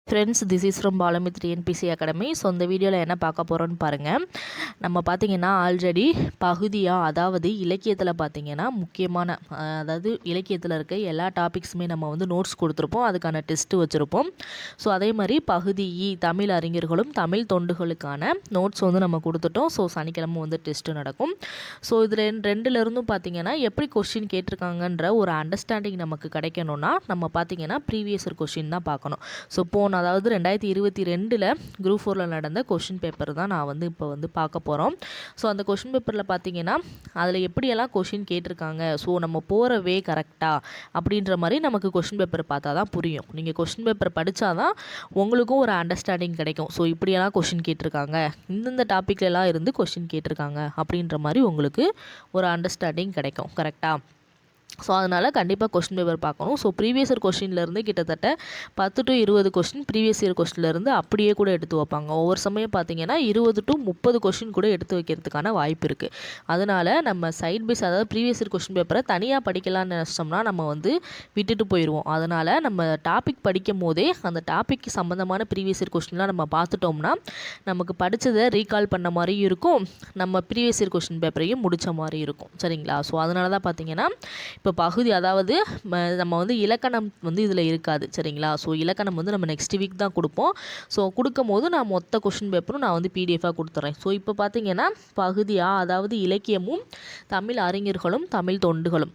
Friends, this is from பாலமித் TNPSC academy. So இந்த வீடியோவில் என்ன பார்க்க போகிறோன்னு பாருங்கள். நம்ம பார்த்திங்கன்னா ஆல்ரெடி பகுதியாக, அதாவது இலக்கியத்தில் பார்த்திங்கன்னா முக்கியமான, அதாவது இலக்கியத்தில் இருக்க எல்லா டாபிக்ஸுமே நம்ம வந்து நோட்ஸ் கொடுத்துருப்போம், அதுக்கான டெஸ்ட்டு வச்சுருப்போம். ஸோ அதே மாதிரி பகுதி தமிழ் அறிஞர்களும் தமிழ் தொண்டுகளுக்கான நோட்ஸ் வந்து நம்ம கொடுத்துட்டோம். ஸோ சனிக்கிழமை வந்து டெஸ்ட்டு நடக்கும். ஸோ இதில் ரெண்டுலேருந்தும் பார்த்திங்கன்னா எப்படி கொஷின் கேட்டிருக்காங்கன்ற ஒரு அண்டர்ஸ்டாண்டிங் நமக்கு கிடைக்கணும்னா நம்ம பார்த்திங்கன்னா ப்ரீவியஸ் இயர் கொஷின் தான் பார்க்கணும். ஸோ அதாவது 2022 குரூப் 4 நடந்த கொஷின் பேப்பர் தான் நான் வந்து இப்போ வந்து பார்க்க போகிறோம். ஸோ அந்த கொஷின் பேப்பரில் பார்த்தீங்கன்னா அதில் எப்படியெல்லாம் கொஷின் கேட்டிருக்காங்க, ஸோ நம்ம போகிற வே கரெக்டாக அப்படின்ற மாதிரி நமக்கு கொஷின் பேப்பர் பார்த்தா தான் புரியும். நீங்கள் கொஷின் பேப்பர் படித்தா தான் உங்களுக்கும் ஒரு அண்டர்ஸ்டாண்டிங் கிடைக்கும். ஸோ இப்படியெல்லாம் கொஷின் கேட்டிருக்காங்க, இந்தந்த டாப்பிக்லாம் இருந்து கொஷின் கேட்டிருக்காங்க அப்படின்ற மாதிரி உங்களுக்கு ஒரு அண்டர்ஸ்டாண்டிங் கிடைக்கும். கரெக்டாக? ஸோ அதனால் கண்டிப்பாக கொஸ்டின் பேப்பர் பார்க்கணும். ஸோ ப்ரீவியஸ் இயர் கொஸ்டின்லேருந்து கிட்டத்தட்ட 10 to 20 கொஸ்டின் ப்ரீவியஸ் இயர் கொஸ்டின்லேருந்து அப்படியே கூட எடுத்து வைப்பாங்க. ஒவ்வொரு சமயம் பார்த்திங்கன்னா 20 to 30 கொஸ்டின் கூட எடுத்து வைக்கிறதுக்கான வாய்ப்பு இருக்குது. அதனால் நம்ம சைட் பைஸ், அதாவது ப்ரீவியஸ் இயர் கொஸ்டின் பேப்பரை தனியாக படிக்கலாம்னு நினச்சோம்னா நம்ம வந்து விட்டுட்டு போயிடுவோம். அதனால் நம்ம டாபிக் படிக்கும் போதே அந்த டாபிக் சம்மந்தமான ப்ரீவியஸ் இயர் கொஸ்டின்லாம் நம்ம பார்த்துட்டோம்னா நமக்கு படித்ததை ரீகால் பண்ண மாதிரியும் இருக்கும், நம்ம ப்ரீவியஸ் இயர் கொஸ்டின் பேப்பரையும் முடித்த மாதிரி இருக்கும். சரிங்களா? ஸோ அதனால தான் பார்த்திங்கன்னா இப்போ பகுதி, அதாவது நம்ம வந்து இலக்கணம் வந்து இதில் இருக்காது. சரிங்களா? ஸோ இலக்கணம் வந்து நம்ம நெக்ஸ்ட் வீக் தான் கொடுப்போம். ஸோ கொடுக்கும் போது நான் மொத்த கொஷின் பேப்பரும் நான் வந்து பிடிஎஃபாக கொடுத்துட்றேன். ஸோ இப்போ பார்த்தீங்கன்னா பகுதியாக, அதாவது இலக்கியமும் தமிழ் அறிஞர்களும் தமிழ் தொண்டுகளும்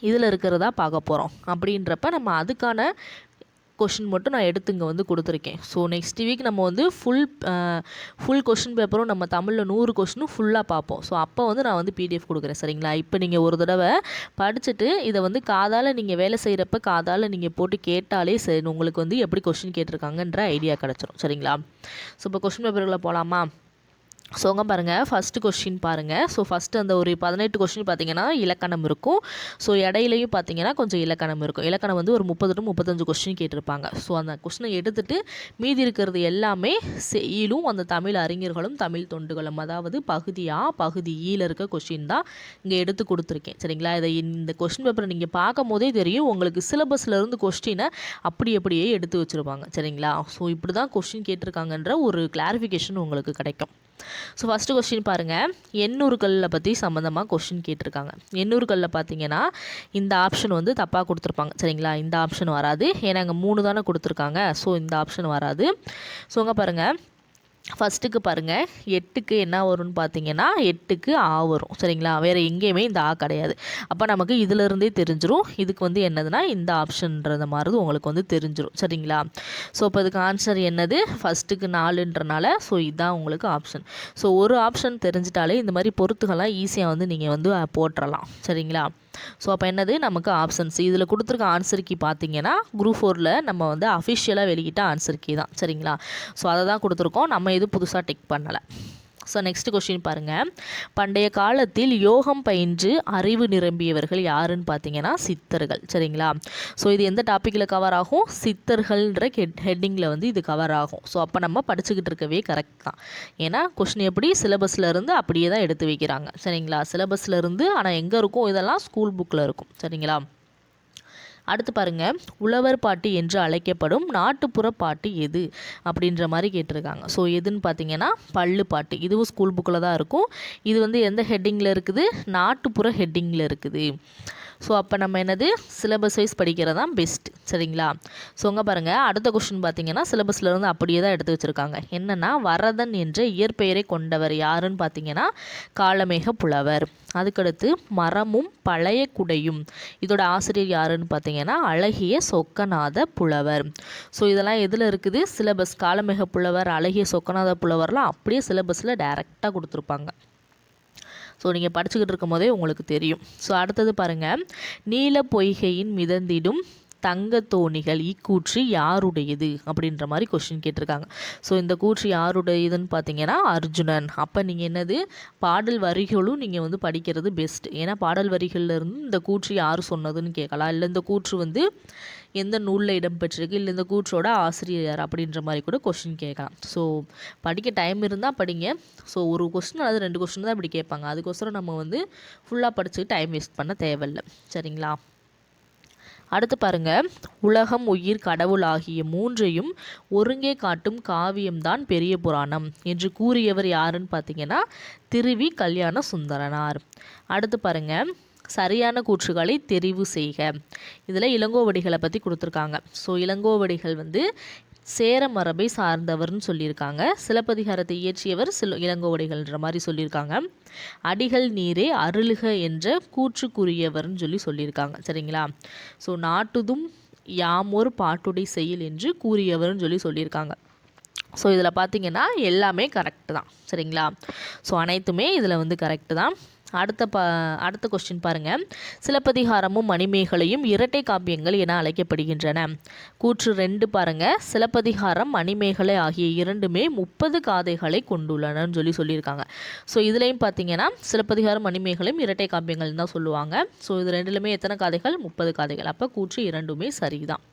இதில் இருக்கிறதா பார்க்க போகிறோம். அப்படின்றப்ப நம்ம அதுக்கான கொஷின் மட்டும் நான் எடுத்து இங்கே வந்து கொடுத்துருக்கேன். ஸோ நெக்ஸ்ட் வீக் நம்ம வந்து ஃபுல் கொஷின் பேப்பரும் நம்ம தமிழில் 100 கொஷினும் ஃபுல்லாக பார்ப்போம். ஸோ அப்போ வந்து நான் வந்து பிடிஎஃப் கொடுக்குறேன். சரிங்களா? இப்போ நீங்கள் ஒரு தடவை படிச்சுட்டு இதை வந்து காதால் நீங்கள் வேலை செய்கிறப்ப காதால் நீங்கள் போட்டு கேட்டாலே சரி, உங்களுக்கு வந்து எப்படி கொஷின் கேட்டிருக்காங்கன்ற ஐடியா கிடச்சிரும். சரிங்களா? ஸோ இப்போ கொஷின் பேப்பர்களை போகலாமா? ஸோ அங்கே பாருங்கள், ஃபஸ்ட்டு கொஷின் பாருங்கள். ஸோ ஃபஸ்ட்டு அந்த ஒரு 18 கொஷின் பார்த்தீங்கன்னா இலக்கணம் இருக்கும். ஸோ இடையிலையும் பார்த்தீங்கன்னா கொஞ்சம் இலக்கணம் இருக்கும். இலக்கணம் வந்து ஒரு 30 to 35 கொஷின் கேட்டிருப்பாங்க. ஸோ அந்த கொஷினை எடுத்துகிட்டு மீதி இருக்கிறது எல்லாமே செய்யிலும் அந்த தமிழ் அறிஞர்களும் தமிழ் தொண்டுகளும், அதாவது பகுதி பகுதி இருக்க கொஷின் தான் இங்கே எடுத்து கொடுத்துருக்கேன். சரிங்களா? இதை இந்த கொஷின் பேப்பரை நீங்கள் பார்க்கும் போதே தெரியும் உங்களுக்கு சிலபஸ்லேருந்து கொஸ்டினை அப்படியே எடுத்து வச்சுருப்பாங்க. சரிங்களா? ஸோ இப்படி தான் கொஷின் கேட்டிருக்காங்கன்ற ஒரு கிளாரிஃபிகேஷன் உங்களுக்கு கிடைக்கும். ஸோ ஃபஸ்ட்டு கொஸ்டின் பாருங்கள், எண்ணூறுகளில் பற்றி சம்மந்தமாக கொஸ்டின் கேட்டிருக்காங்க. எண்ணூறுகளில் பார்த்தீங்கன்னா இந்த ஆப்ஷன் வந்து தப்பாக கொடுத்துருப்பாங்க. சரிங்களா? இந்த ஆப்ஷன் வராது, ஏன்னா அங்கே 3 தானே கொடுத்துருக்காங்க. ஸோ இந்த ஆப்ஷன் வராது. ஸோ அங்கே பாருங்கள், ஃபஸ்ட்டுக்கு பாருங்கள், 8க்கு என்ன வரும்னு பார்த்தீங்கன்னா 8க்கு ஆ வரும். சரிங்களா? வேறு எங்கேயுமே இந்த ஆ கிடையாது. அப்போ நமக்கு இதிலிருந்தே தெரிஞ்சிடும் இதுக்கு வந்து என்னதுன்னா இந்த ஆப்ஷன்ன்றத மாதிரி உங்களுக்கு வந்து தெரிஞ்சிடும். சரிங்களா? ஸோ இப்போ இதுக்கு ஆன்சர் என்னது, ஃபஸ்ட்டுக்கு 4ன்றனால ஸோ இதுதான் உங்களுக்கு ஆப்ஷன். ஸோ ஒரு ஆப்ஷன் தெரிஞ்சிட்டாலே இந்த மாதிரி பொறுத்துக்கெல்லாம் ஈஸியாக வந்து நீங்கள் வந்து போட்டுறலாம். சரிங்களா? ஸோ அப்போ என்னது, நமக்கு ஆப்ஷன்ஸ் இதில் கொடுத்துருக்க ஆன்சர் கீ பார்த்தீங்கன்னா குரூப் 4ல் நம்ம வந்து அஃபிஷியலாக வெளியிட்ட ஆன்சர் கீ தான். சரிங்களா? ஸோ அதை தான் கொடுத்துருக்கோம், நம்ம எதுவும் புதுசாக டிக் பண்ணலை. ஸோ நெக்ஸ்ட் கொஸ்டின் பாருங்கள், பண்டைய காலத்தில் யோகம் பயின்று அறிவு நிரம்பியவர்கள் யாருன்னு பார்த்தீங்கன்னா சித்தர்கள். சரிங்களா? ஸோ இது எந்த டாப்பிக்கில் கவர் ஆகும், சித்தர்கள்ன்ற ஹெட்டிங்கில் வந்து இது கவர் ஆகும். ஸோ அப்போ நம்ம படிச்சுக்கிட்டு இருக்கவே கரெக்ட் தான். ஏன்னா கொஸ்டின் எப்படி சிலபஸில் இருந்து அப்படியே தான் எடுத்து வைக்கிறாங்க. சரிங்களா? சிலபஸில் இருந்து, ஆனால் எங்கே இருக்கும், இதெல்லாம் ஸ்கூல் புக்கில் இருக்கும். சரிங்களா? அடுத்து பாருங்கள், உழவர் பாட்டு என்று அழைக்கப்படும் நாட்டுப்புற பாட்டு எது அப்படின்ற மாதிரி கேட்டிருக்காங்க. ஸோ எதுன்னு பார்த்தீங்கன்னா பள்ளு பாட்டு. இதுவும் ஸ்கூல் புக்கில் தான் இருக்கும். இது வந்து எந்த ஹெட்டிங்கில் இருக்குது, நாட்டுப்புற ஹெட்டிங்கில் இருக்குது. ஸோ அப்போ நம்ம என்னது, சிலபஸ் வைஸ் படிக்கிறது தான் பெஸ்ட். சரிங்களா? ஸோ அங்கே பாருங்கள், அடுத்த கொஸ்டின் பார்த்தீங்கன்னா சிலபஸ்லேருந்து அப்படியே தான் எடுத்து வச்சுருக்காங்க. என்னென்னா வரதன் என்ற இயற்பெயரை கொண்டவர் யாருன்னு பார்த்தீங்கன்னா காளமேக புலவர். அதுக்கடுத்து மரமும் பழைய குடையும், இதோட ஆசிரியர் யாருன்னு பார்த்தீங்கன்னா அழகிய சொக்கநாத புலவர். ஸோ இதெல்லாம் எதில் இருக்குது, சிலபஸ். காளமேக புலவர், அழகிய சொக்கநாத புலவர்லாம் அப்படியே சிலபஸில் டைரெக்டாக கொடுத்துருப்பாங்க. ஸோ நீங்கள் படிச்சுக்கிட்டு இருக்கும் போதே உங்களுக்கு தெரியும். ஸோ அடுத்தது பாருங்கள், நீல பொய்கையின் மிதந்திடும் தங்க தோணிகள் இக்கூற்று யாருடையது அப்படின்ற மாதிரி கொஸ்டின் கேட்டிருக்காங்க. ஸோ இந்த கூற்று யாருடையதுன்னு பார்த்தீங்கன்னா அர்ஜுனன். அப்போ நீங்கள் என்னது, பாடல் வரிகளும் நீங்கள் வந்து படிக்கிறது பெஸ்ட். ஏன்னா பாடல் வரிகள்லேருந்து இந்த கூற்று யார் சொன்னதுன்னு கேட்கலாம், இல்லை இந்த கூற்று வந்து எந்த நூலில் இடம்பெற்றிருக்கு, இல்லை இந்த கூற்றோட ஆசிரியர் யார் அப்படின்ற மாதிரி கூட கொஸ்டின் கேட்கலாம். ஸோ படிக்க டைம் இருந்தால் படிங்க. ஸோ ஒரு கொஸ்டின் அல்லது 2 கொஸ்டின் தான் இப்படி கேட்பாங்க. அதுக்கோசரம் நம்ம வந்து ஃபுல்லாக படிச்சுட்டு டைம் வேஸ்ட் பண்ண தேவையில்லை. சரிங்களா? அடுத்து பாருங்க, உலகம் உயிர் கடவுள் ஆகிய மூன்றையும் ஒருங்கே காட்டும் காவியம்தான் பெரிய புராணம் என்று கூறியவர் யாருன்னு பார்த்தீங்கன்னா திருவி கல்யாண சுந்தரனார். அடுத்து பாருங்க, சரியான கூற்றுகளை தெரிவு செய்க. இதில் இளங்கோவடிகளை பற்றி கொடுத்துருக்காங்க. ஸோ இளங்கோவடிகள் வந்து சேர மரபை சார்ந்தவர்னு சொல்லியிருக்காங்க. சிலப்பதிகாரத்தை இயற்றியவர் இளங்கோவடிகள்ன்ற மாதிரி சொல்லியிருக்காங்க. அடிகள் நீரே அருளுக என்ற கூற்றுக்குரியவர்னு சொல்லியிருக்காங்க. சரிங்களா? ஸோ நாட்டுதும் யாமோர் பாட்டுடை செயல் என்று கூறியவர்னு சொல்லியிருக்காங்க. ஸோ இதில் பார்த்தீங்கன்னா எல்லாமே கரெக்டு தான். சரிங்களா? ஸோ அனைத்துமே இதில் வந்து கரெக்டு தான். அடுத்த கொஸ்டின் பாருங்கள். சிலப்பதிகாரமும் மணிமேகலையும் இரட்டை காப்பியங்கள் என அழைக்கப்படுகின்றன. கூற்று 2 பாருங்கள். சிலப்பதிகாரம் மணிமேகலை ஆகிய இரண்டுமே 30 காதைகளை கொண்டுள்ளனன்னு சொல்லியிருக்காங்க. ஸோ இதுலேயும் பார்த்தீங்கன்னா சிலப்பதிகாரம் மணிமேகலையும் இரட்டை காப்பியங்கள் தான் சொல்லுவாங்க. ஸோ இது ரெண்டுலையுமே எத்தனை காதைகள்? 30 காதைகள். அப்போ கூற்று 2மே சரிதான்.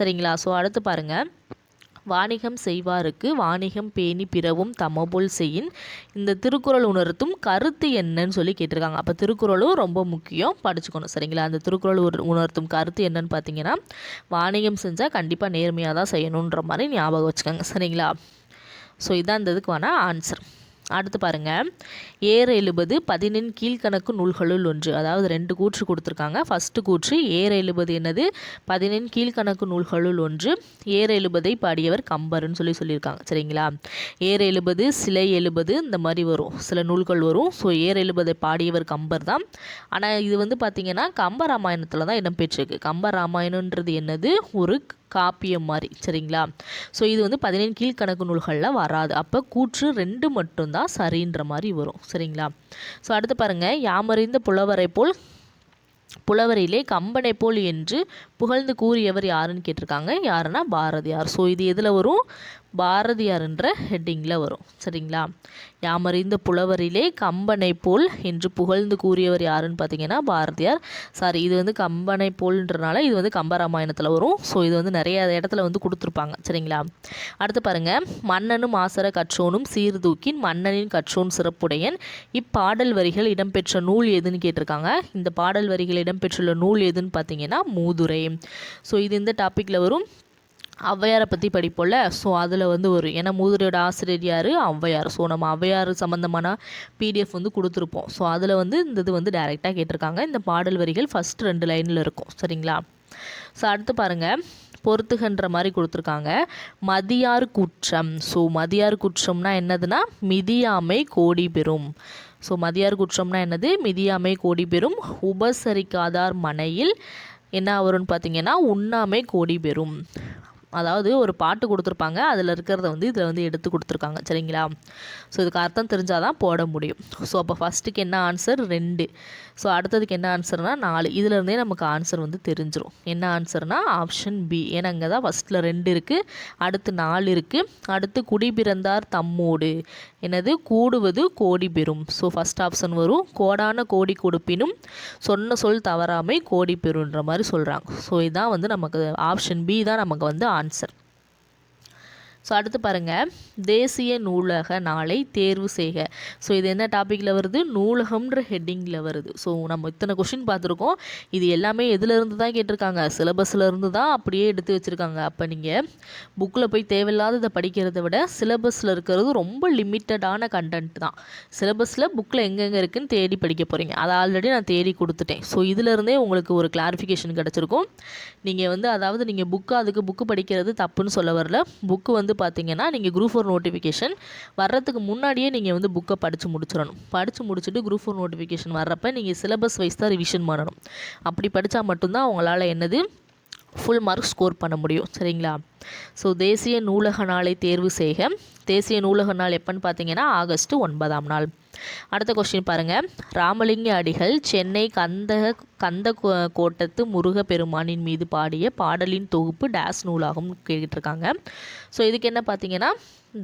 சரிங்களா? ஸோ அடுத்து பாருங்கள். வாணிகம் செய்வாருக்கு வாணிகம் பேணி பிறவும் தமபோல் செய்யின் இந்த திருக்குறள் உணர்த்தும் கருத்து என்னன்னு கேட்டிருக்காங்க. அப்போ திருக்குறளும் ரொம்ப முக்கியம், படிச்சுக்கணும். சரிங்களா? அந்த திருக்குறள் உணர்த்தும் கருத்து என்னன்னு பார்த்தீங்கன்னா வாணிகம் செஞ்சால் கண்டிப்பாக நேர்மையாக தான் செய்யணுன்ற மாதிரி ஞாபகம் வச்சுக்கோங்க. சரிங்களா? ஸோ இதான் இந்த இதுக்கான ஆன்சர். அடுத்து பாருங்கள். ஏர் 70 பதினெண் கீழ்கணக்கு நூல்களுள் ஒன்று. அதாவது 2 கூற்று கொடுத்துருக்காங்க. ஃபஸ்ட்டு கூற்று ஏர் 70 என்னது? 15 கீழ்கணக்கு நூல்களுள் ஒன்று. ஏர் 70 பாடியவர் கம்பர்னு சொல்லியிருக்காங்க. சரிங்களா? ஏர் 70 சிலை 70 இந்த மாதிரி வரும், சில நூல்கள் வரும். ஸோ ஏர் 70 பாடியவர் கம்பர் தான். ஆனால் இது வந்து பார்த்திங்கன்னா கம்ப ராமாயணத்தில் தான் இடம்பெற்றிருக்கு. கம்ப ராமாயணன்றது என்னது? ஒரு காப்பியம் மாதிரி. சரிங்களா? ஸோ இது வந்து 15 கீழ்கணக்கு நூல்களில் வராது. அப்போ கூற்று 2 மட்டும்தான் சரின்ற மாதிரி வரும். சரிங்களா? ஸோ அடுத்து பாருங்கள். யாமறிந்த புலவரிலே கம்பனை போல் என்று புகழ்ந்து கூறியவர் யாருன்னு கேட்டிருக்காங்க. யாருன்னா பாரதியார். ஸோ இது எதில் வரும்? பாரதியார்ன்ற ஹெட்டிங்கில் வரும். சரிங்களா? யாமறிந்த புலவரிலே கம்பனை போல் என்று புகழ்ந்து கூறியவர் யாருன்னு பார்த்தீங்கன்னா பாரதியார். சாரி, இது வந்து கம்பனை போல்ன்றனால இது வந்து கம்பராமாயணத்தில் வரும். ஸோ இது வந்து நிறைய இடத்துல வந்து கொடுத்துருப்பாங்க. சரிங்களா? அடுத்து பாருங்கள். மன்னனும் ஆசர கற்றோனும் சீர்தூக்கின் மன்னனின் கற்றோன் சிறப்புடையன் இப்பாடல் வரிகள் இடம்பெற்ற நூல் எதுன்னு கேட்டிருக்காங்க. இந்த பாடல் வரிகள் இடம்பெற்றுள்ள நூல் எதுன்னு பார்த்தீங்கன்னா மூதுரை. ஸோ இது இந்த டாப்பிக்கில் வரும். ஔவையாரை பற்றி படிப்போம்ல, ஸோ அதில் வந்து ஒரு, ஏன்னா மூதுரையோட ஆசிரியர் யார்? ஔவையார். ஸோ நம்ம ஔவையார் சம்மந்தமான PDF வந்து கொடுத்துருப்போம். ஸோ அதில் வந்து இந்த இது வந்து டைரெக்டாக கேட்டிருக்காங்க. இந்த பாடல் வரிகள் ஃபஸ்ட் 2 லைனில் இருக்கும். சரிங்களா? ஸோ அடுத்து பாருங்கள். பொறுத்துகன்ற மாதிரி கொடுத்துருக்காங்க. மதியார் குற்றம். ஸோ மதியார் குற்றம்னா என்னதுன்னா மிதியாமை கோடி பெறும். ஸோ மதியார் குற்றம்னா என்னது? மிதியாமை கோடி பெறும். உபசரிக்காதார் மனையில் என்ன வரும்னு பார்த்தீங்கன்னா உண்ணாமை கோடி பெறும். அதாவது ஒரு பாட்டு கொடுத்துருப்பாங்க, அதில் இருக்கிறத வந்து இதில் வந்து எடுத்து கொடுத்துருக்காங்க. சரிங்களா? ஸோ இதுக்கு அர்த்தம் தெரிஞ்சால் தான் போட முடியும். ஸோ அப்போ ஃபஸ்ட்டுக்கு என்ன ஆன்சர்? 2. ஸோ அடுத்ததுக்கு என்ன ஆன்சர்னால் 4. இதிலேருந்தே நமக்கு ஆன்சர் வந்து தெரிஞ்சிடும். என்ன ஆன்சர்னால் ஆப்ஷன் பி. ஏன்னா அங்கே தான் ஃபஸ்ட்டில் 2 இருக்குது, அடுத்து 4 இருக்குது. அடுத்து குடி பிறந்தார் தம்மோடு என்னது? கூடுவது கோடி பெறும். ஸோ ஃபஸ்ட் ஆப்ஷன் வரும். கோடான கோடி கொடுப்பினும் சொன்ன சொல் தவறாமை கோடி பெறுன்ற மாதிரி சொல்கிறாங்க. ஸோ இதுதான் வந்து நமக்கு ஆப்ஷன் பி தான் நமக்கு வந்து ஆன்சர். ஸோ அடுத்து பாருங்கள். தேசிய நூலக நாளை தேர்வு செய்க. ஸோ இது என்ன டாப்பிக்கில் வருது? நூலகம்ன்ற ஹெட்டிங்கில் வருது. ஸோ நம்ம இத்தனை கொஷின் பார்த்துருக்கோம். இது எல்லாமே எதுலேருந்து தான் கேட்டிருக்காங்க? சிலபஸ்லேருந்து தான் அப்படியே எடுத்து வச்சுருக்காங்க. அப்போ நீங்கள் புக்கில் போய் தேவையில்லாததை படிக்கிறத விட சிலபஸில் இருக்கிறது ரொம்ப லிமிட்டடான கண்டென்ட் தான். சிலபஸில் புக்கில் எங்கெங்கே இருக்குதுன்னு தேடி படிக்க போகிறீங்க. அதை ஆல்ரெடி நான் தேடி கொடுத்துட்டேன். ஸோ இதிலேருந்தே உங்களுக்கு ஒரு கிளாரிஃபிகேஷன் கிடச்சிருக்கும். நீங்கள் வந்து அதாவது நீங்கள் புக்கு படிக்கிறது தப்புன்னு சொல்ல வரல. புக்கு வந்து பார்த்தீங்கன்னா நீங்கள் குரூப் 4 நோட்டிஃபிகேஷன் வர்றதுக்கு முன்னாடியே நீங்கள் வந்து புக்கை படித்து முடிச்சிடணும். படித்து முடிச்சுட்டு குரூப் 4 நோட்டிஃபிகேஷன் வர்றப்ப நீங்கள் சிலபஸ் வைஸ் தான் ரிவிஷன் பண்ணணும். அப்படி படித்தா மட்டும்தான் உங்களால் என்னது ஃபுல் மார்க் ஸ்கோர் பண்ண முடியும். சரிங்களா? ஸோ தேசிய நூலக நாளை தேர்வு செய்க. தேசிய நூலக நாள் எப்போன்னு பார்த்தீங்கன்னா ஆகஸ்ட் 9ஆம் நாள். அடுத்த கொஸ்டின் பாருங்கள். ராமலிங்க அடிகள் சென்னை கந்த கோட்டத்து முருக பெருமானின் மீது பாடிய பாடலின் தொகுப்பு டேஸ் நூலாகும் கேட்டிருக்காங்க. ஸோ இதுக்கு என்ன பார்த்தீங்கன்னா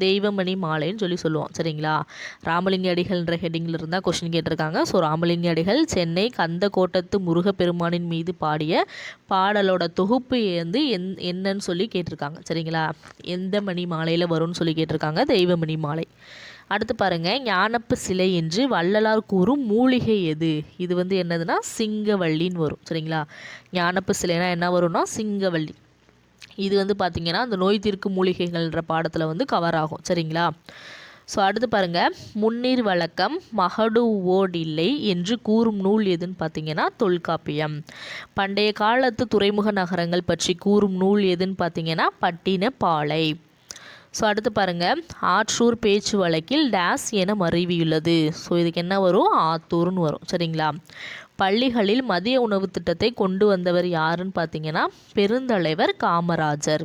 தெய்வமணி மாலைன்னு சொல்லுவோம். சரிங்களா? ராமலிங்க அடிகள்ன்ற ஹெட்டிங்கில் இருந்தால் கொஸ்டின் கேட்டிருக்காங்க. ஸோ ராமலிங்க அடிகள் சென்னை கந்த கோட்டத்து முருக பெருமானின் மீது பாடிய பாடலோட தொகுப்பு வந்து என்னன்னு கேட்டிருக்காங்க. சரிங்களா? எந்த மணி மாலையில் வரும்னு கேட்டிருக்காங்க? தெய்வமணி மாலை. அடுத்து பாருங்கள், ஞானப்பு சிலை என்று வள்ளலார் கூறும் மூலிகை எது? இது வந்து என்னதுன்னா சிங்கவள்ளின்னு வரும். சரிங்களா? ஞானப்பு சிலைனா என்ன வரும்னா சிங்கவள்ளி. இது வந்து பார்த்திங்கன்னா அந்த நோய் தீர்க்கும் மூலிகைகள்ன்ற பாடத்தில் வந்து கவர் ஆகும். சரிங்களா? ஸோ அடுத்து பாருங்கள், முன்னீர் வழக்கம் மகடுவோடில்லை என்று கூறும் நூல் எதுன்னு பார்த்தீங்கன்னா தொல்காப்பியம். பண்டைய காலத்து துறைமுக நகரங்கள் பற்றி கூறும் நூல் எதுன்னு பார்த்தீங்கன்னா பட்டினப்பாலை. ஸோ அடுத்து பாருங்கள், ஆற்றூர் பேச்சு வழக்கில் டேஸ் என மருவியுள்ளது. ஸோ இதுக்கு என்ன வரும்? ஆத்தூர்னு வரும். சரிங்களா? பள்ளிகளில் மதிய உணவு திட்டத்தை கொண்டு வந்தவர் யாருன்னு பார்த்தீங்கன்னா பெருந்தலைவர் காமராஜர்.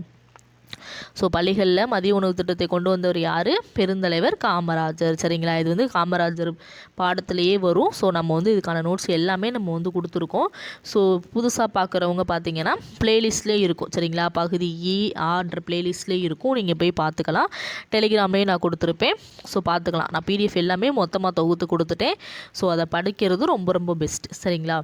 ஸோ பள்ளிகளில் மதிய உணவு திட்டத்தை கொண்டு வந்தவர் யார்? பெருந்தலைவர் காமராஜர். சரிங்களா? இது வந்து காமராஜர் பாடத்திலேயே வரும். ஸோ நம்ம வந்து இதுக்கான நோட்ஸ் எல்லாமே நம்ம வந்து கொடுத்துருக்கோம். ஸோ புதுசாக பார்க்குறவங்க பார்த்தீங்கன்னா ப்ளேலிஸ்ட்லேயே இருக்கும். சரிங்களா? பகுதி ஆன்ற ப்ளேலிஸ்ட்லேயே இருக்கும். நீங்கள் போய் பார்த்துக்கலாம். டெலிகிராம்லேயே நான் கொடுத்துருப்பேன். ஸோ பார்த்துக்கலாம். நான் பிடிஎஃப் எல்லாமே மொத்தமாக தொகுத்து கொடுத்துட்டேன். ஸோ அதை படிக்கிறது ரொம்ப ரொம்ப பெஸ்ட். சரிங்களா?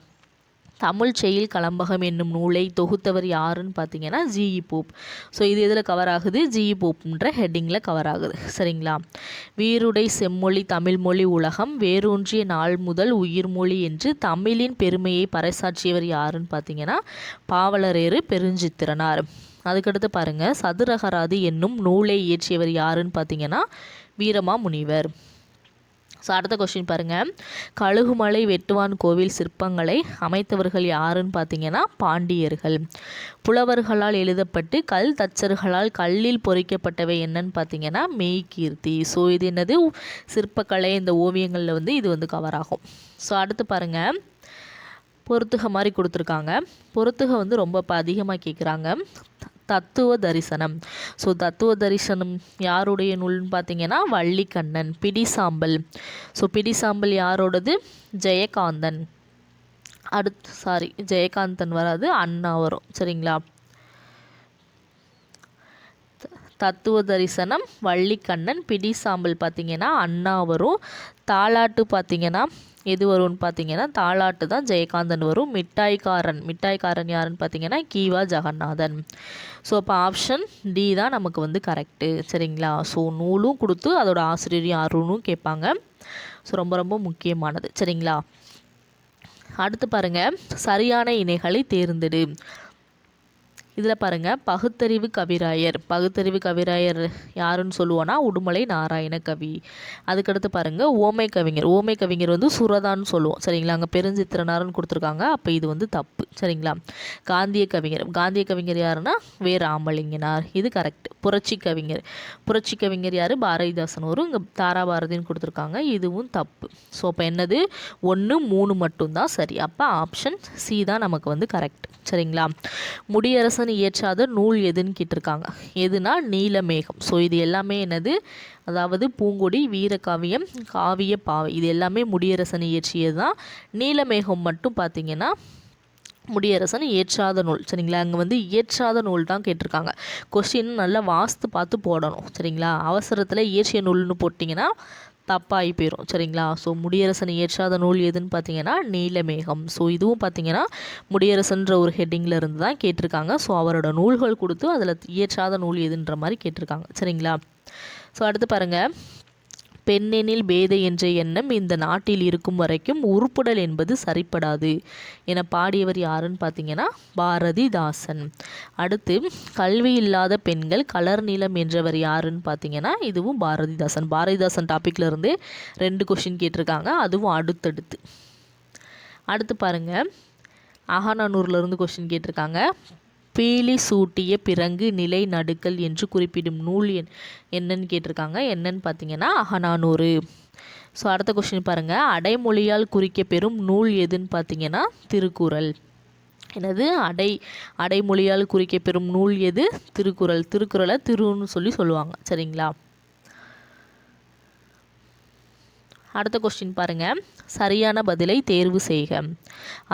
தமிழ் செய்யுள் கலம்பகம் என்னும் நூலை தொகுத்தவர் யாருன்னு பார்த்தீங்கன்னா ஜி.இ. போப். ஸோ இது எதில் கவர் ஆகுது? ஜி.இ. போப்ன்ற ஹெட்டிங்கில் கவர் ஆகுது. சரிங்களா? வீருடை செம்மொழி தமிழ்மொழி உலகம் வேரூன்றிய நாள் முதல் உயிர்மொழி என்று தமிழின் பெருமையை பறைசாற்றியவர் யாருன்னு பார்த்தீங்கன்னா பாவலரேறு பெருஞ்சித்திரனார். அதுக்கடுத்து பாருங்கள், சதுரகராதி என்னும் நூலை இயற்றியவர் யாருன்னு பார்த்தீங்கன்னா வீரமாமுனிவர். ஸோ அடுத்த கொஸ்டின் பாருங்கள், கழுகுமலை வெட்டுவான் கோவில் சிற்பங்களை அமைத்தவர்கள் யாருன்னு பார்த்தீங்கன்னா பாண்டியர்கள். புலவர்களால் எழுதப்பட்டு கல் தச்சர்களால் கல்லில் பொறிக்கப்பட்டவை என்னன்னு பார்த்தீங்கன்னா மெய்கீர்த்தி. ஸோ இது என்னது? சிற்பக்கலை, இந்த ஓவியங்களில் வந்து இது வந்து கவர் ஆகும். ஸோ அடுத்து பாருங்கள், பொறுத்துக மாதிரி கொடுத்துருக்காங்க. பொறுத்துக வந்து ரொம்ப இப்போ அதிகமாக கேட்குறாங்க. தத்துவ தரிசனம். ஸோ தத்துவ தரிசனம் யாருடைய நூல்னு பார்த்தீங்கன்னா வள்ளிக்கண்ணன். பிடிசாம்பல். ஸோ பிடிசாம்பல் யாரோடது? ஜெயகாந்தன். ஜெயகாந்தன் வராது, அண்ணா வரும். சரிங்களா? தத்துவ தரிசனம் வள்ளிக்கண்ணன். பிடிசாம்பல் பார்த்தீங்கன்னா அண்ணா வரும். தாலாட்டு பார்த்தீங்கன்னா எது வரும்னு பார்த்தீங்கன்னா தாலாட்டு தான் ஜெயகாந்தன் வரும். மிட்டாய்க்காரன் யாருன்னு பார்த்தீங்கன்னா கீவா ஜெகநாதன். ஸோ அப்போ ஆப்ஷன் டி தான் நமக்கு வந்து கரெக்டு. சரிங்களா? ஸோ நூலும் கொடுத்து அதோட ஆசிரியர் யாருன்னு கேட்பாங்க. ஸோ ரொம்ப ரொம்ப முக்கியமானது. சரிங்களா? அடுத்து பாருங்கள், சரியான இணைகளை தேர்ந்தெடு. இதில் பாருங்கள், பகுத்தறிவு கவிராயர் யாருன்னு சொல்லுவோன்னா உடுமலை நாராயண கவி. அதுக்கடுத்து பாருங்கள், ஓமை கவிஞர் வந்து சுரதான்னு சொல்லுவோம். சரிங்களா? அங்கே பெருஞ்சித்திரனார்னு கொடுத்துருக்காங்க. அப்போ இது வந்து தப்பு. சரிங்களா? காந்திய கவிஞர் யாருன்னா வே ராமலிங்கனார். இது கரெக்ட். புரட்சி கவிஞர் யார்? பாரதிதாசன் வரும். இங்கே தாராபாரதின்னு கொடுத்துருக்காங்க. இதுவும் தப்பு. ஸோ அப்போ என்னது? 1, 3 மட்டும்தான் சரி. அப்போ ஆப்ஷன் சி தான் நமக்கு வந்து கரெக்ட். சரிங்களா? முடியரசன் இயற்றாத நூல் எதுன்னு கேட்டிருக்காங்க. எதுனா நீலமேகம். ஸோ இது எல்லாமே என்னது? அதாவது பூங்கொடி, வீரகாவியம், காவிய பாவை, இது எல்லாமே முடியரசன் இயற்றியது தான். நீலமேகம் மட்டும் பார்த்திங்கன்னா முடியரசன் இயற்றாத நூல். சரிங்களா? அங்கே வந்து இயற்றாத நூல் தான் கேட்டிருக்காங்க. கொஸ்டின் நல்லா வாஸ்து பார்த்து போடணும். சரிங்களா? அவசரத்தில் இயற்றிய நூல்னு போட்டிங்கன்னா தப்பாகி போயிடும். சரிங்களா? ஸோ முடியரசன் இயற்றாத நூல் எதுன்னு பார்த்தீங்கன்னா நீலமேகம். ஸோ இதுவும் பார்த்தீங்கன்னா முடியரசன்ற ஒரு ஹெட்டிங்கில் இருந்து தான் கேட்டிருக்காங்க. ஸோ அவரோட நூல்கள் கொடுத்து அதில் இயற்றாத நூல் எதுன்ற மாதிரி கேட்டிருக்காங்க. சரிங்களா? ஸோ அடுத்து பாருங்கள், பெண்ணெனில் பேதை என்ற எண்ணம் இந்த நாட்டில் இருக்கும் வரைக்கும் உருப்புடல் என்பது சரிப்படாது என பாடியவர் யாருன்னு பார்த்தீங்கன்னா பாரதிதாசன். அடுத்து, கல்வி இல்லாத பெண்கள் கலர் நிலம் என்றவர் யாருன்னு பார்த்தீங்கன்னா இதுவும் பாரதிதாசன் டாப்பிக்கில் இருந்து 2 கொஷின் கேட்டிருக்காங்க. அதுவும் அடுத்து பாருங்கள், அகநானூர்லேருந்து கொஷின் கேட்டிருக்காங்க. பீலி சூட்டிய பிறங்கு நிலை நடுக்கல் என்று குறிப்பிடும் நூல் என்னன்னு கேட்டிருக்காங்க. என்னன்னு பார்த்தீங்கன்னா அகநானூறு. ஸோ அடுத்த கொஸ்டின் பாருங்கள், அடைமொழியால் குறிக்க பெறும் நூல் எதுன்னு பார்த்தீங்கன்னா திருக்குறள். என்னது? அடைமொழியால் குறிக்க பெறும் நூல் எது? திருக்குறளை திருன்னு சொல்லுவாங்க. சரிங்களா? அடுத்த கொஸ்டின் பாருங்கள், சரியான பதிலை தேர்வு செய்க.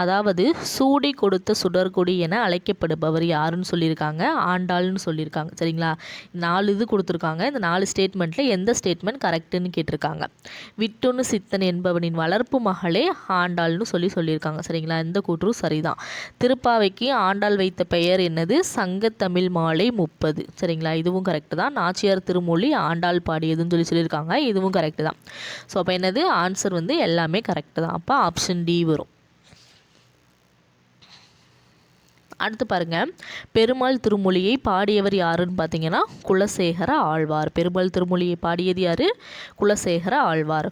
அதாவது சூடி கொடுத்த சுடர்கொடி என அழைக்கப்படுபவர் யாருன்னு சொல்லியிருக்காங்க, ஆண்டாள்னு சொல்லியிருக்காங்க. சரிங்களா, 4 இது கொடுத்துருக்காங்க. இந்த 4 ஸ்டேட்மெண்ட்டில் எந்த ஸ்டேட்மெண்ட் கரெக்டுன்னு கேட்டிருக்காங்க. விட்டுன்னு சித்தன் என்பவனின் வளர்ப்பு மகளே ஆண்டாள்னு சொல்லியிருக்காங்க. சரிங்களா, இந்த கூற்றும் சரிதான். திருப்பாவைக்கு ஆண்டாள் வைத்த பெயர் என்னது, சங்கத்தமிழ் மாலை 30. சரிங்களா, இதுவும் கரெக்டு தான். நாச்சியார் திருமொழி ஆண்டாள் பாடியதுன்னு சொல்லியிருக்காங்க. இதுவும் கரெக்டு தான். ஸோ அப்போ என்னது, ஆன்சர் வந்து எல்லாமே கரெக்டு தான். அப்போ ஆப்ஷன் டி வரும். அடுத்து பாருங்கள், பெருமாள் திருமொழியை பாடியவர் யாருன்னு பார்த்தீங்கன்னா குலசேகர ஆழ்வார். பெருமாள் திருமொழியை பாடியது யார், குலசேகர ஆழ்வார்.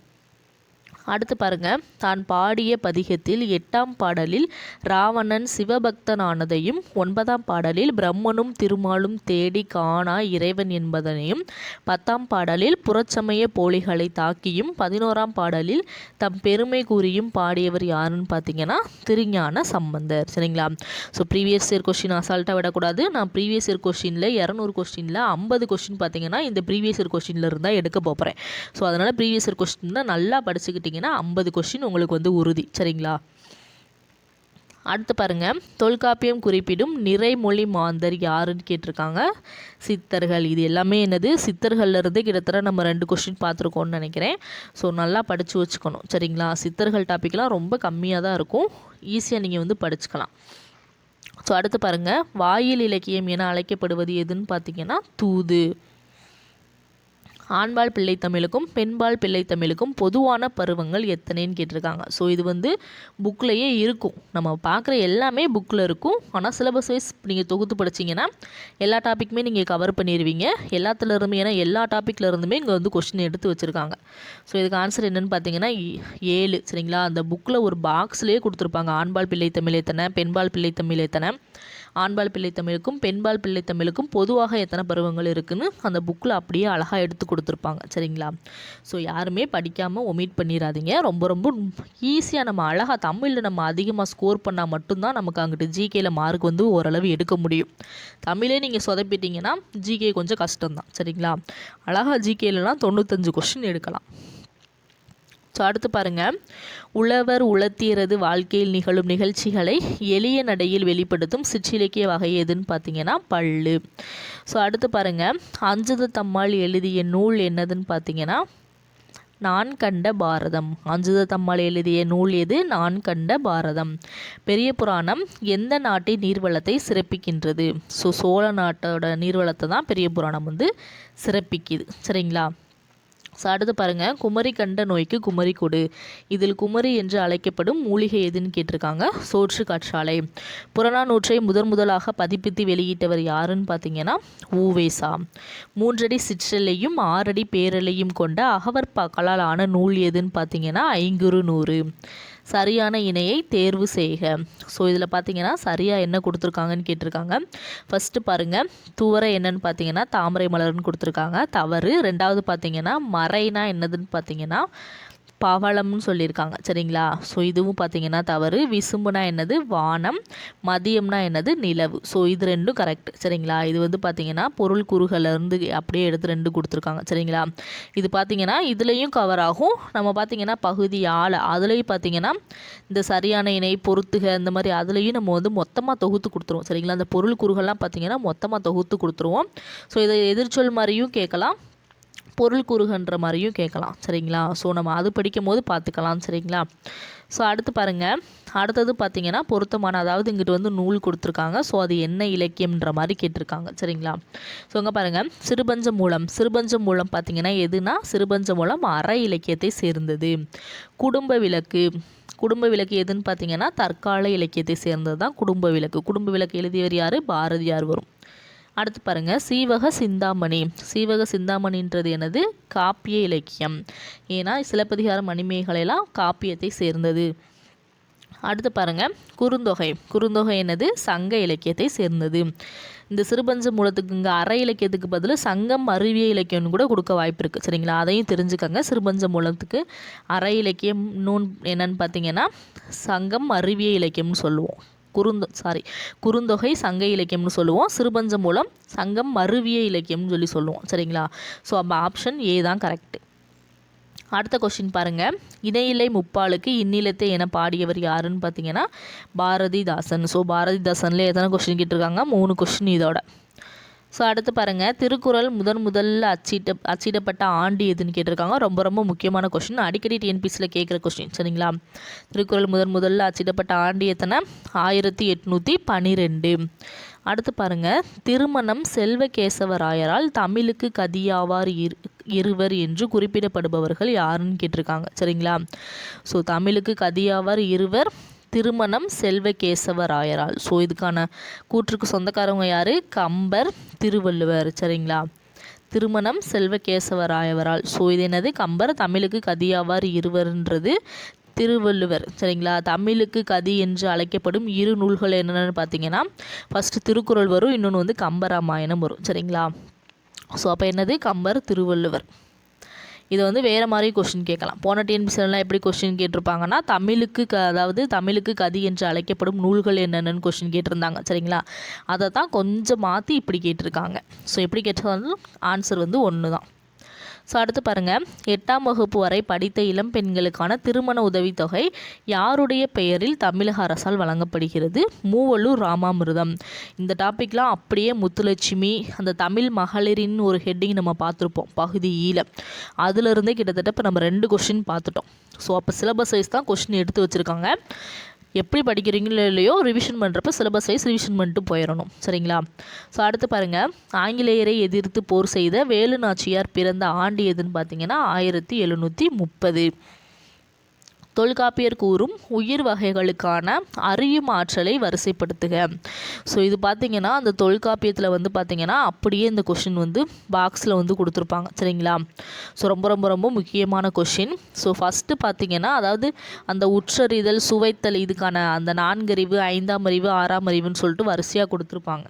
அடுத்து பாருங்க, தான் பாடிய பதிகத்தில் 8ஆம் பாடலில் ராவணன் சிவபக்தனானதையும் 9ஆம் பாடலில் பிரம்மனும் திருமாலும் தேடி காணா இறைவன் என்பதனையும் 10ஆம் பாடலில் புறச்சமய போலிகளை தாக்கியும் 11ஆம் பாடலில் தம் பெருமை கூறியும் பாடியவர் யாருன்னு பார்த்தீங்கன்னா திருஞான சம்பந்தர். சரிங்களா, ஸோ ப்ரீவியஸ் இயர் கொஸ்டின் அசால்ட்டாக விடக்கூடாது. நான் ப்ரீவியஸ் இயர் கொஸ்டினில் 200 கொஸ்டினில் 50 கொஸ்டின் பார்த்தீங்கன்னா இந்த ப்ரீவியஸ் இயர் கொஸ்டினில் இருந்தால் எடுக்க போகிறேன். ஸோ அதனால் ப்ரீவியஸ் இயர் கொஸ்டின் தான் நல்லா படிச்சுக்கிட்டீங்க 50 கொஸ்டின் உங்களுக்கு வந்து உறுதி. சரிங்களா, அடுத்து பாருங்க, தொல்காப்பியம் குறிப்பிடும் நிறைமொழி மாந்தர் யாருன்னு கேட்டிருக்காங்க, சித்தர்கள். இது எல்லாமே என்னது, சித்தர்கள்ல இருந்து கிட்டத்தட்ட நம்ம 2 கொஸ்டின் பார்த்துருக்கோம்னு நினைக்கிறேன். ஸோ நல்லா படித்து வச்சுக்கணும். சரிங்களா, சித்தர்கள் டாப்பிக்லாம் ரொம்ப கம்மியாக தான் இருக்கும், ஈஸியாக நீங்கள் வந்து படிச்சுக்கலாம். ஸோ அடுத்து பாருங்கள், வாயில் இலக்கியம் என அழைக்கப்படுவது எதுன்னு பார்த்தீங்கன்னா தூது. ஆண்பால் பிள்ளைத்தமிழுக்கும் பெண்பால் பிள்ளைத்தமிழுக்கும் பொதுவான பருவங்கள் எத்தனைன்னு கேட்டிருக்காங்க. ஸோ இது வந்து புக்லேயே இருக்கும், நம்ம பார்க்குற எல்லாமே புக்கில் இருக்கும். ஆனால் சிலபஸ் வைஸ் நீங்கள் தொகுத்து படிச்சிங்கன்னா எல்லா டாப்பிக்குமே நீங்கள் கவர் பண்ணிடுவீங்க. எல்லாத்துலேருந்துமே, ஏன்னா எல்லா டாப்பிக்கில் இருந்துமே இங்கே வந்து கொஸ்டின் எடுத்து வச்சுருக்காங்க. ஸோ இதுக்கு ஆன்சர் என்னென்னு பார்த்தீங்கன்னா 7. சரிங்களா, அந்த புக்கில் ஒரு பாக்ஸ்லேயே கொடுத்துருப்பாங்க, ஆண்பால் பிள்ளைத்தமிழ் எத்தனை, பெண்பால் பிள்ளைத்தமிழ் எத்தனை, ஆண்பால் பிள்ளைத்தமிழுக்கும் பெண்பால் பிள்ளைத்தமிழுக்கும் பொதுவாக எத்தனை பருவங்கள் இருக்குதுன்னு அந்த புக்கில் அப்படியே அழகாக எடுத்து கொடுத்துருப்பாங்க. சரிங்களா, ஸோ யாருமே படிக்காமல் ஒமிட் பண்ணிடாதீங்க. ரொம்ப ரொம்ப ஈஸியாக நம்ம அழகாக தமிழில் நம்ம அதிகமாக ஸ்கோர் பண்ணால் மட்டும்தான் நமக்கு அங்கிட்டு ஜிகேயில் மார்க் வந்து ஓரளவு எடுக்க முடியும். தமிழே நீங்கள் சொதப்பிட்டீங்கன்னா ஜிகே கொஞ்சம் கஷ்டம்தான். சரிங்களா, அழகாக ஜிகேலலாம் 95 கொஸ்டின் எடுக்கலாம். ஸோ அடுத்து பாருங்கள், உழவர் உளத்தீரது வாழ்க்கையில் நிகழும் நிகழ்ச்சிகளை எளிய நடையில் வெளிப்படுத்தும் சிற்றிலக்கிய வகை எதுன்னு பார்த்தீங்கன்னா பள்ளு. ஸோ அடுத்து பாருங்கள், அஞ்சுத தம்மாள் எழுதிய நூல் என்னதுன்னு பார்த்தீங்கன்னா நான் கண்ட பாரதம். அஞ்சுத தம்மாள் எழுதிய நூல் எது, நான் கண்ட பாரதம். பெரிய புராணம் எந்த நாட்டின் நீர்வளத்தை சிறப்பிக்கின்றது? ஸோ சோழ நாட்டோட நீர்வளத்தை தான் பெரிய புராணம் வந்து சிறப்பிக்குது. சரிங்களா, ஸோ அடுத்து பாருங்கள், குமரி கண்ட நோய்க்கு குமரி கொடு. இதில் குமரி என்று அழைக்கப்படும் மூலிகை எதுன்னு கேட்டிருக்காங்க, சோற்று காற்றாலை. புறநானூற்றை முதலாக பதிப்பித்து வெளியிட்டவர் யாருன்னு பார்த்தீங்கன்னா ஊவேசா. 3 அடி சிற்றலையும் 6 அடி பேரலையும் கொண்ட அகவர் கலால் ஆன நூல் எதுன்னு பார்த்தீங்கன்னா ஐங்குறு நூறு. சரியான இணையை தேர்வு செய்க. ஸோ இதில் பார்த்தீங்கன்னா சரியாக என்ன கொடுத்துருக்காங்கன்னு கேட்டிருக்காங்க. ஃபஸ்ட்டு பாருங்கள், துவரை என்னன்னு பார்த்தீங்கன்னா தாமரை மலர்னு கொடுத்துருக்காங்க, தவறு. 2வது பார்த்தீங்கன்னா மறைனா என்னதுன்னு பார்த்தீங்கன்னா பவளம்னு சொல்லியிருக்காங்க. சரிங்களா, ஸோ இதுவும் பார்த்தீங்கன்னா தவறு. விசும்புனா என்னது வானம், மதியம்னா என்னது நிலவு. ஸோ இது 2ம் கரெக்ட். சரிங்களா, இது வந்து பார்த்தீங்கன்னா பொருள் குறுகலேருந்து அப்படியே எடுத்து 2 கொடுத்துருக்காங்க. சரிங்களா, இது பார்த்தீங்கன்னா இதுலேயும் கவர் ஆகும். நம்ம பார்த்தீங்கன்னா பகுதி ஆளை அதுலேயும் பார்த்தீங்கன்னா இந்த சரியான இணை பொறுத்துக இந்த மாதிரி அதுலேயும் நம்ம வந்து மொத்தமாக தொகுத்து கொடுத்துருவோம். சரிங்களா, அந்த பொருள் குறுகெல்லாம் பார்த்தீங்கன்னா மொத்தமாக தொகுத்து கொடுத்துருவோம். ஸோ இதை எதிர்ச்சொல் மாதிரியும் கேட்கலாம், பொருள் கூறுகின்ற மாதிரியும் கேட்கலாம். சரிங்களா, ஸோ நம்ம அது படிக்கும் போது பார்த்துக்கலாம். சரிங்களா, ஸோ அடுத்து பாருங்கள், அடுத்தது பார்த்திங்கன்னா பொருத்தமான, அதாவது இங்கிட்டு வந்து நூல் கொடுத்துருக்காங்க. ஸோ அது என்ன இலக்கியம்ன்ற மாதிரி கேட்டிருக்காங்க. சரிங்களா, ஸோ இங்கே பாருங்கள், சிறுபஞ்ச மூலம். சிறுபஞ்ச மூலம் பார்த்திங்கன்னா எதுனா சிறுபஞ்ச மூலம் அற இலக்கியத்தை சேர்ந்தது. குடும்ப விளக்கு. குடும்ப விளக்கு எதுன்னு பார்த்தீங்கன்னா தற்கால இலக்கியத்தை சேர்ந்தது தான் குடும்ப விளக்கு. குடும்ப விளக்கு எழுதியவர் யார், பாரதியார் வரும். அடுத்து பாருங்கள், சீவக சிந்தாமணி. சீவக சிந்தாமணின்றது எனது காப்பிய இலக்கியம். ஏன்னா சிலப்பதிகாரம் மணிமேகலையெல்லாம் காப்பியத்தை சேர்ந்தது. அடுத்து பாருங்கள், குறுந்தொகை. குறுந்தொகை என்னது சங்க இலக்கியத்தை சேர்ந்தது. இந்த சிறுபஞ்ச மூலத்துக்கு இங்கே அற இலக்கியத்துக்கு பதில் சங்கம் அறிவிய இலக்கியம்னு கூட கொடுக்க வாய்ப்பு இருக்குது. சரிங்களா, அதையும் தெரிஞ்சுக்கங்க. சிறுபஞ்ச மூலத்துக்கு அற இலக்கியம் நூன் என்னன்னு பார்த்தீங்கன்னா சங்கம் அறிவிய இலக்கியம்னு சொல்லுவோம். குறுந்தொகை சங்க இலக்கியம்னு சொல்லுவோம். சிறுபஞ்ச மூலம் சங்கம் மருவிய இலக்கியம்னு சொல்லுவோம். சரிங்களா, ஸோ அப்போ ஆப்ஷன் ஏ தான் கரெக்டு. அடுத்த கொஸ்டின் பாருங்கள், இணையிலை முப்பாலுக்கு இந்நிலத்தை என பாடியவர் யாருன்னு பார்த்தீங்கன்னா பாரதிதாசன். ஸோ பாரதிதாசனில் எத்தனை கொஸ்டின் கேட்டிருக்காங்க? 3 கொஸ்டின் இதோட. ஸோ அடுத்து பாருங்கள், திருக்குறள் முதல்ல அச்சிடப்பட்ட ஆண்டு எதுன்னு கேட்டிருக்காங்க. ரொம்ப ரொம்ப முக்கியமான கொஸ்டின், அடிக்கடி டிஎன்பிசியில் கேட்குற கொஸ்டின் சரிங்களா. திருக்குறள் முதல்ல அச்சிடப்பட்ட ஆண்டு எத்தனை? 1812. அடுத்து பாருங்கள், திருமணம் செல்வகேசவராயரால் தமிழுக்கு கதியாவார் இருவர் என்று குறிப்பிடப்படுபவர்கள் யாருன்னு கேட்டிருக்காங்க சரிங்களா. ஸோ தமிழுக்கு கதியாவார் இருவர், திருமணம் செல்வகேசவராயரால். ஸோ இதுக்கான கூற்றுக்கு சொந்தக்காரவங்க யார்? கம்பர், திருவள்ளுவர் சரிங்களா. திருமணம் செல்வகேசவராயவரால். ஸோ இது என்னது? கம்பர். தமிழுக்கு கதியாவார் இருவர்ன்றது திருவள்ளுவர் சரிங்களா. தமிழுக்கு கதி என்று அழைக்கப்படும் 2 நூல்கள் என்னென்னு பார்த்தீங்கன்னா, ஃபஸ்ட்டு திருக்குறள் வரும், இன்னொன்று வந்து கம்பராமாயணம் வரும் சரிங்களா. ஸோ அப்போ என்னது? கம்பர், திருவள்ளுவர். இது வந்து வேறு மாதிரி கொஸ்டின் கேட்கலாம். போன டிஎன்பிசிலாம் எப்படி கொஸ்டின் கேட்டிருப்பாங்கன்னா, அதாவது தமிழுக்கு கதி என்று அழைக்கப்படும் நூல்கள் என்னென்னு கொஸ்டின் கேட்டிருந்தாங்க சரிங்களா. அதை தான் கொஞ்சம் மாற்றி இப்படி கேட்டிருக்காங்க. ஸோ எப்படி கேட்டாலும் ஆன்சர் வந்து ஒன்று தான். ஸோ அடுத்து பாருங்கள், 8ஆம் வகுப்பு வரை படித்த இளம் பெண்களுக்கான திருமண உதவித்தொகை யாருடைய பெயரில் தமிழக அரசால் வழங்கப்படுகிறது? மூவலூர் ராமாமிர்தம். இந்த டாப்பிக்லாம் அப்படியே முத்துலட்சுமி, அந்த தமிழ் மகளிரின் ஒரு ஹெட்டிங் நம்ம பார்த்துருப்போம் பகுதி ஈல. அதிலிருந்தே கிட்டத்தட்ட இப்போ நம்ம 2 கொஸ்டின் பார்த்துட்டோம். ஸோ அப்போ சிலபஸ் வைஸ் தான் கொஸ்டின் எடுத்து வச்சுருக்காங்க. எப்படி படிக்கிறீங்களோ இல்லையோ ரிவிஷன் பண்ணுறப்ப சிலபஸ் வைஸ் ரிவிஷன் பண்ணிட்டு போயிடணும் சரிங்களா. ஸோ அடுத்து பாருங்கள், ஆங்கிலேயரை எதிர்த்து போர் செய்த வேலு நாச்சியார் பிறந்த ஆண்டு எதுன்னு பார்த்தீங்கன்னா 1730. தொல்காப்பியர் கூறும் உயிர் வகைகளுக்கான அறியும் ஆற்றலை வரிசைப்படுத்துக. ஸோ இது பார்த்திங்கன்னா அந்த தொல்காப்பியத்தில் வந்து பார்த்திங்கன்னா அப்படியே இந்த கொஷின் வந்து பாக்ஸில் வந்து கொடுத்துருப்பாங்க சரிங்களா. ஸோ ரொம்ப ரொம்ப ரொம்ப முக்கியமான கொஷின். ஸோ ஃபஸ்ட்டு பார்த்திங்கன்னா அதாவது அந்த உற்றறிதல், சுவைத்தல், இதுக்கான அந்த 4 அறிவு, 5ஆம் அறிவு, 6ஆம் அறிவுன்னு சொல்லிட்டு வரிசையாக கொடுத்துருப்பாங்க.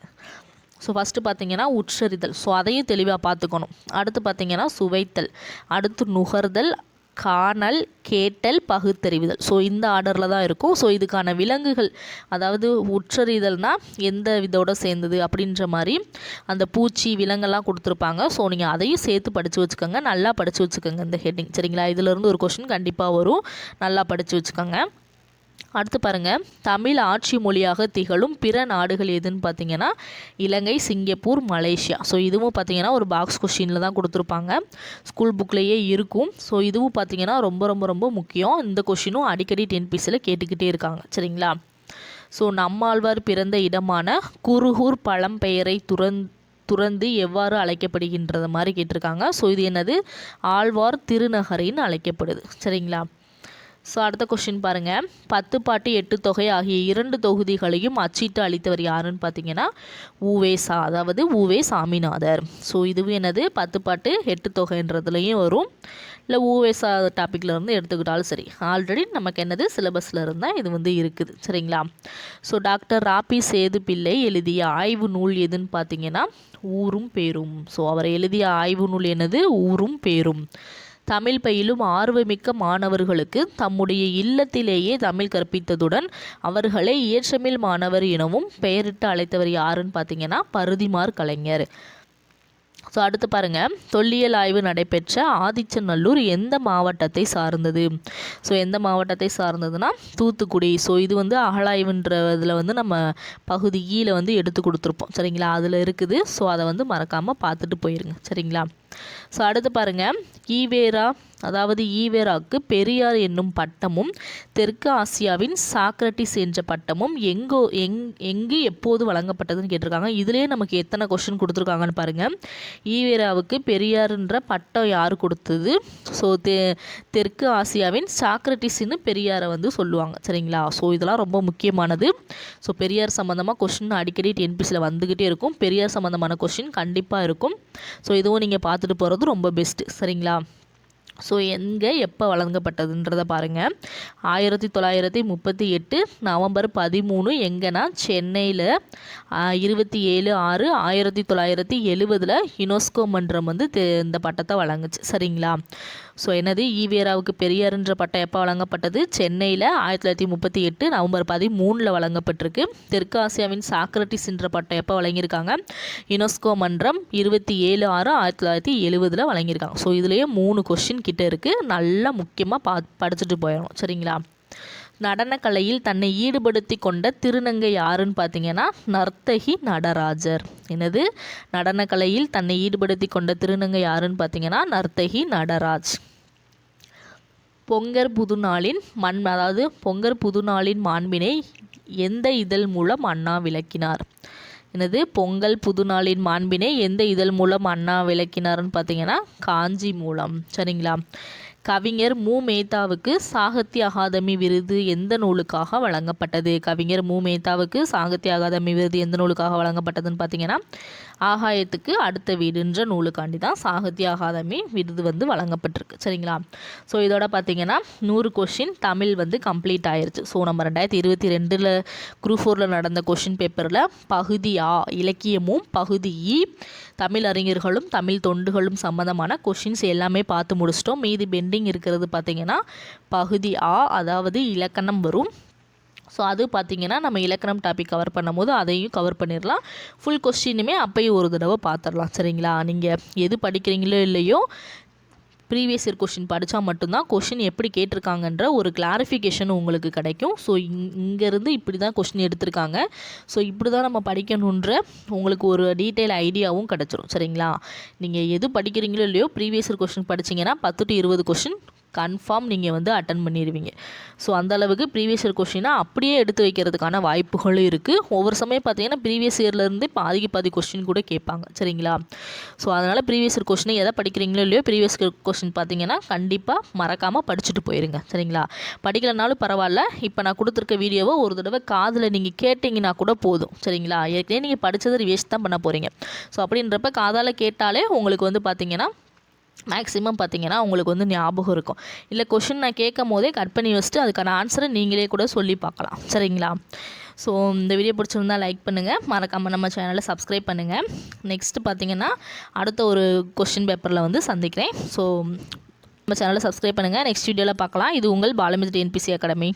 ஸோ ஃபஸ்ட்டு பார்த்திங்கன்னா உற்றறிதல், ஸோ அதையும் தெளிவாக பார்த்துக்கணும். அடுத்து பார்த்திங்கன்னா சுவைத்தல், அடுத்து நுகர்தல், காணல், கேட்டல், பகுத்தறிவுதல். ஸோ இந்த ஆர்டரில் தான் இருக்கும். ஸோ இதுக்கான விலங்குகள், அதாவது உற்றறிதல்னால் எந்த இதோட சேர்ந்தது அப்படின்ற மாதிரி அந்த பூச்சி, விலங்கெல்லாம் கொடுத்துருப்பாங்க. ஸோ நீங்கள் அதையும் சேர்த்து படித்து வச்சுக்கோங்க, நல்லா படித்து வச்சுக்கோங்க இந்த ஹெட்டிங் சரிங்களா. இதிலேருந்து ஒரு கொஷின் கண்டிப்பாக வரும், நல்லா படித்து வச்சுக்கோங்க. அடுத்து பாருங்கள், தமிழ் ஆட்சி மொழியாக திகழும் பிற நாடுகள் எதுன்னு பார்த்தீங்கன்னா இலங்கை, சிங்கப்பூர், மலேசியா. ஸோ இதுவும் பார்த்தீங்கன்னா ஒரு பாக்ஸ் கொஸ்டினில் தான் கொடுத்துருப்பாங்க, ஸ்கூல் புக்லேயே இருக்கும். ஸோ இதுவும் பார்த்தீங்கன்னா ரொம்ப ரொம்ப ரொம்ப முக்கியம். இந்த கொஷினும் அடிக்கடி டிஎன்பிசியில் கேட்டுக்கிட்டே இருக்காங்க சரிங்களா. ஸோ நம்மாழ்வார் பிறந்த இடமான குருகூர் பழம்பெயரை துறந்து எவ்வாறு அழைக்கப்படுகின்றது மாதிரி கேட்டிருக்காங்க. ஸோ இது என்னது? ஆழ்வார் திருநகரின்னு அழைக்கப்படுது சரிங்களா. ஸோ அடுத்த கொஸ்டின் பாருங்கள், 10 பாட்டு 8 தொகை ஆகிய 2 தொகுதிகளையும் அச்சிட்டு அளித்தவர் யாருன்னு பார்த்தீங்கன்னா உவேசா, அதாவது உவே சாமிநாதர். ஸோ இதுவும் என்னது? 10 பாட்டு 8 தொகைன்றதுலையும் வரும், இல்லை உவேசா டாப்பிக்கில் இருந்து எடுத்துக்கிட்டாலும் சரி. ஆல்ரெடி நமக்கு என்னது சிலபஸில் இருந்தால் இது வந்து இருக்குது சரிங்களா. ஸோ டாக்டர் ராபி சேது பிள்ளை எழுதிய ஆய்வு நூல் எதுன்னு பார்த்தீங்கன்னா ஊரும் பேரும். ஸோ அவர் எழுதிய ஆய்வு நூல் என்னது? ஊரும் பேரும். தமிழ் பயிலும் ஆர்வமிக்க மாணவர்களுக்கு தம்முடைய இல்லத்திலேயே தமிழ் கற்பித்ததுடன் அவர்களை இயற்றமிழ் மாணவர் எனவும் பெயரிட்டு அழைத்தவர் யாருன்னு பார்த்தீங்கன்னா பருதிமார் கலைஞர். ஸோ அடுத்து பாருங்கள், தொல்லியல் ஆய்வு நடைபெற்ற ஆதிச்சநல்லூர் எந்த மாவட்டத்தை சார்ந்தது? ஸோ எந்த மாவட்டத்தை சார்ந்ததுன்னா தூத்துக்குடி. ஸோ இது வந்து அகழாய்வுன்றதில் வந்து நம்ம பகுதி ஈல வந்து எடுத்து கொடுத்துருப்போம் சரிங்களா, அதில் இருக்குது. ஸோ அதை வந்து மறக்காமல் பார்த்துட்டு போயிருங்க சரிங்களா. ஸோ அடுத்து பாருங்கள், ஈவேராவுக்கு பெரியார் என்னும் பட்டமும் தெற்கு ஆசியாவின் சாக்ரட்டிஸ் என்ற பட்டமும் எங்கு எப்போது வழங்கப்பட்டதுன்னு கேட்டிருக்காங்க. இதுலேயே நமக்கு எத்தனை கொஸ்டின் கொடுத்துருக்காங்கன்னு பாருங்கள். ஈவேராவுக்கு பெரியார்ன்ற பட்டம் யார் கொடுத்தது? ஸோ தெற்கு ஆசியாவின் சாக்ரட்டிஸ்ன்னு பெரியாரை வந்து சொல்லுவாங்க சரிங்களா. ஸோ இதெல்லாம் ரொம்ப முக்கியமானது. ஸோ பெரியார் சம்மந்தமாக கொஸ்டின் அடிக்கடி டிஎன்பிசியில் வந்துக்கிட்டே இருக்கும், பெரியார் சம்மந்தமான கொஸ்டின் கண்டிப்பாக இருக்கும். ஸோ இதுவும் நீங்கள் பார்த்துட்டு போகிறது ரொம்ப பெஸ்ட்டு சரிங்களா. ஸோ எங்கே எப்போ வழங்கப்பட்டதுன்றதை பாருங்கள். 1938 நவம்பர் 13 எங்கன்னா சென்னையில், 27/6/1970 யுனெஸ்கோ மன்றம் வந்து இந்த பட்டத்தை வழங்குச்சு சரிங்களா. ஸோ என்னது ஈவேராவுக்கு பெரியார்ன்ற பட்டம் எப்போ வழங்கப்பட்டது? சென்னையில் 1938 நவம்பர் 13 வழங்கப்பட்டிருக்கு. தெற்கு ஆசியாவின் சாக்ரட்டிஸ் என்ற பட்டம் எப்போ வழங்கியிருக்காங்க? யுனெஸ்கோ மன்றம் 27/6/1970 வழங்கியிருக்காங்க. ஸோ இதுலேயே 3 கொஸ்டின் கிட்ட இருக்குது. நல்லா முக்கியமாக படிச்சுட்டு போயிடணும். சரிங்களா? நடனக்கலையில் தன்னை ஈடுபடுத்தி கொண்ட திருநங்கை யாருன்னு பார்த்தீங்கன்னா நர்த்தகி நடராஜர். என்னது? நடனக்கலையில் தன்னை ஈடுபடுத்தி கொண்ட திருநங்கை யாருன்னு பார்த்தீங்கன்னா நர்த்தகி நடராஜ். பொங்கற் புதுநாளின் பொங்கற் புதுநாளின் மாண்பினை எந்த இதழ் மூலம் அண்ணா விளக்கினார்? என்னது? பொங்கல் புதுநாளின் மாண்பினை எந்த இதழ் மூலம் அண்ணா விளக்கினார்னு பார்த்தீங்கன்னா காஞ்சி மூலம். சரிங்களா? கவிஞர் மு. மேத்தாவுக்கு சாகித்ய அகாதமி விருது எந்த நூலுக்காக வழங்கப்பட்டது? கவிஞர் மு. மேத்தாவுக்கு சாகித்ய அகாதமி விருது எந்த நூலுக்காக வழங்கப்பட்டதுன்னு பார்த்தீங்கன்னா ஆகாயத்துக்கு அடுத்த வீடுன்ற நூலுக்காண்டி தான் சாகித்ய அகாதமி விருது வழங்கப்பட்டிருக்கு. சரிங்களா? ஸோ இதோட பார்த்தீங்கன்னா 100 கொஷின் தமிழ் கம்ப்ளீட் ஆயிருச்சு. ஸோ நம்ம 2022 குரூப் 4 நடந்த கொஷின் பேப்பரில் பகுதி ஆ இலக்கியமும் பகுதி இ தமிழ் அறிஞர்களும் தமிழ் தொண்டுகளும் சம்மந்தமான கொஷின்ஸ் எல்லாமே பார்த்து முடிச்சிட்டோம். மீதி பெண்டிங் இருக்கிறது பார்த்திங்கன்னா பகுதி ஆ, அதாவது இலக்கணம் வரும். ஸோ அது பார்த்திங்கன்னா நம்ம இலக்கணம் டாபிக் கவர் பண்ணும்போது அதையும் கவர் பண்ணிடலாம். ஃபுல் கொஸ்டினுமே அப்போயும் ஒரு தடவை பார்த்துடலாம். சரிங்களா? நீங்கள் எது படிக்கிறீங்களோ இல்லையோ ப்ரீவியஸ் இயர் கொஷின் படித்தா மட்டும்தான் கொஷின் எப்படி கேட்டிருக்காங்கன்ற ஒரு கிளாரிஃபிகேஷன் உங்களுக்கு கிடைக்கும். ஸோ இங்கேருந்து இப்படி தான் கொஷின் எடுத்திருக்காங்க, ஸோ இப்படி தான் நம்ம படிக்கணுன்ற உங்களுக்கு ஒரு டீட்டெயில் ஐடியாவும் கிடச்சிரும். சரிங்களா? நீங்கள் எது படிக்கிறீங்களோ இல்லையோ ப்ரீவியஸ் இயர் கொஷின் படிச்சிங்கன்னா 10 to 20 கொஷின் கன்ஃபார்ம் நீங்கள் அட்டன் பண்ணிடுவீங்க. ஸோ அந்தளவுக்கு ப்ரீவியஸ் இயர் கொஷினை அப்படியே எடுத்து வைக்கிறதுக்கான வாய்ப்புகளும் இருக்குது. ஒவ்வொரு சமயம் பார்த்தீங்கன்னா ப்ரீவியஸ் இயர்லேருந்து பாதி கொஷின் கூட கேட்பாங்க. சரிங்களா? ஸோ அதனால் ப்ரீவியஸ் இயர் கொஷினை எதை படிக்கிறீங்களோ இல்லையோ ப்ரீவியஸ் இயர் கொஷின் பார்த்தீங்கன்னா கண்டிப்பாக மறக்காமல் படிச்சுட்டு போயிருங்க. சரிங்களா? படிக்கலனாலும் பரவாயில்ல, இப்போ நான் கொடுத்துருக்க வீடியோவை ஒரு தடவை காதில் நீங்கள் கேட்டிங்கன்னா கூட போதும். சரிங்களா? ஏற்கனவே நீங்கள் படித்ததை ரிவைஸ் தான் பண்ண போகிறீங்க. ஸோ அப்படின்றப்ப காதால் கேட்டாலே உங்களுக்கு பார்த்தீங்கன்னா மேக்ஸிமம் பார்த்தீங்கன்னா உங்களுக்கு ஞாபகம் இருக்கும். இல்லை கொஷின் நான் கேட்கும் போதே கட் பண்ணி வச்சுட்டு அதுக்கான ஆன்சரை நீங்களே கூட சொல்லி பார்க்கலாம். சரிங்களா? ஸோ இந்த வீடியோ பிடிச்சிருந்தால் லைக் பண்ணுங்கள், மறக்காமல் நம்ம சேனலை சப்ஸ்கிரைப் பண்ணுங்கள். நெக்ஸ்ட்டு பார்த்தீங்கன்னா அடுத்த ஒரு கொஷின் பேப்பரில் சந்திக்கிறேன். ஸோ நம்ம சேனலை சப்ஸ்கிரைப் பண்ணுங்கள். நெக்ஸ்ட் வீடியோவில் பார்க்கலாம். இது உங்கள் பாலமித்ரி NPC அகாடமி.